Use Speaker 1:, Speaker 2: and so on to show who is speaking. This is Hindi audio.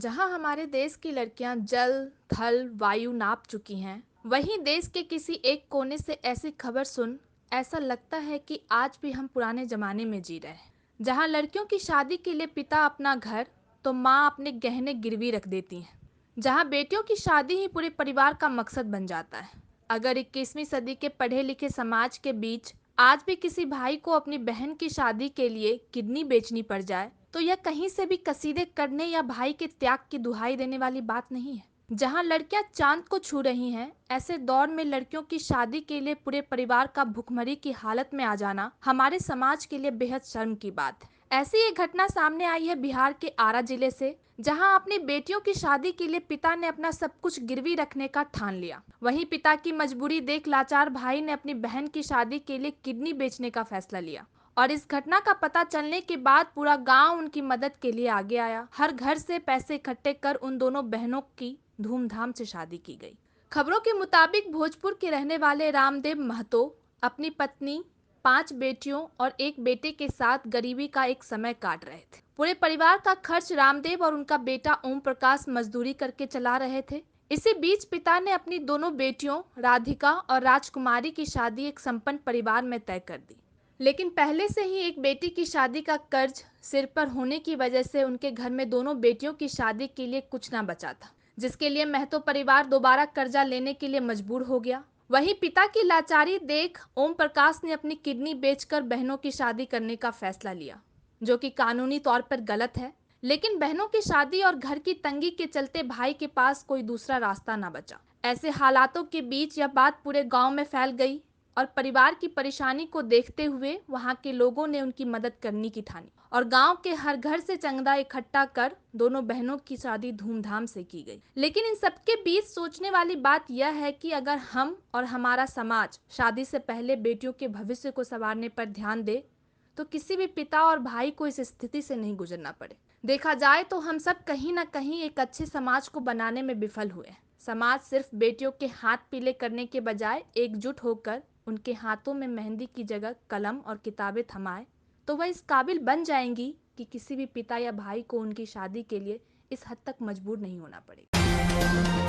Speaker 1: जहां हमारे देश की लड़कियां जल, थल, वायु नाप चुकी हैं, वहीं देश के किसी एक कोने से ऐसी खबर सुन ऐसा लगता है कि आज भी हम पुराने जमाने में जी रहे हैं, जहां लड़कियों की शादी के लिए पिता अपना घर तो माँ अपने गहने गिरवी रख देती हैं, जहां बेटियों की शादी ही पूरे परिवार का मकसद बन जाता है। अगर 21वीं सदी के पढ़े लिखे समाज के बीच आज भी किसी भाई को अपनी बहन की शादी के लिए किडनी बेचनी पड़ जाए, तो यह कहीं से भी कसीदे करने या भाई के त्याग की दुहाई देने वाली बात नहीं है। जहां लड़कियां चांद को छू रही हैं, ऐसे दौर में लड़कियों की शादी के लिए पूरे परिवार का भुखमरी की हालत में आ जाना हमारे समाज के लिए बेहद शर्म की बात है। ऐसी एक घटना सामने आई है बिहार के आरा जिले से, जहां अपनी बेटियों की शादी के लिए पिता ने अपना सब कुछ गिरवी रखने का ठान लिया। वहीं पिता की मजबूरी देख लाचार भाई ने अपनी बहन की शादी के लिए किडनी बेचने का फैसला लिया। और इस घटना का पता चलने के बाद पूरा गांव उनकी मदद के लिए आगे आया। हर घर से पैसे इकट्ठे कर उन दोनों बहनों की धूमधाम से शादी की गई। खबरों के मुताबिक भोजपुर के रहने वाले रामदेव महतो अपनी पत्नी, 5 बेटियों और एक बेटे के साथ गरीबी का एक समय काट रहे थे। पूरे परिवार का खर्च रामदेव और उनका बेटा ओम प्रकाश मजदूरी करके चला रहे थे। इसी बीच पिता ने अपनी दोनों बेटियों राधिका और राजकुमारी की शादी एक संपन्न परिवार में तय कर दी। लेकिन पहले से ही एक बेटी की शादी का कर्ज सिर पर होने की वजह से उनके घर में दोनों बेटियों की शादी के लिए कुछ ना बचा था, जिसके लिए महतो परिवार दोबारा कर्जा लेने के लिए मजबूर हो गया। वहीं पिता की लाचारी देख ओम प्रकाश ने अपनी किडनी बेचकर बहनों की शादी करने का फैसला लिया, जो कि कानूनी तौर पर गलत है। लेकिन बहनों की शादी और घर की तंगी के चलते भाई के पास कोई दूसरा रास्ता ना बचा। ऐसे हालातों के बीच यह बात पूरे गांव में फैल गई और परिवार की परेशानी को देखते हुए वहां के लोगों ने उनकी मदद करने की ठानी और गांव के हर घर से चंदा इकट्ठा कर दोनों बहनों की शादी धूमधाम से की गई। लेकिन इन सबके बीच सोचने वाली बात यह है कि अगर हम और हमारा समाज शादी से पहले बेटियों के भविष्य को संवारने पर ध्यान दे, तो किसी भी पिता और भाई को इस स्थिति से नहीं गुजरना पड़े। देखा जाए तो हम सब कहीं ना कहीं एक अच्छे समाज को बनाने में विफल हुए हैं। समाज सिर्फ बेटियों के हाथ पीले करने के बजाय एकजुट होकर उनके हाथों में मेहंदी की जगह कलम और किताबें थमाए, तो वह इस काबिल बन जाएंगी कि किसी भी पिता या भाई को उनकी शादी के लिए इस हद तक मजबूर नहीं होना पड़ेगा।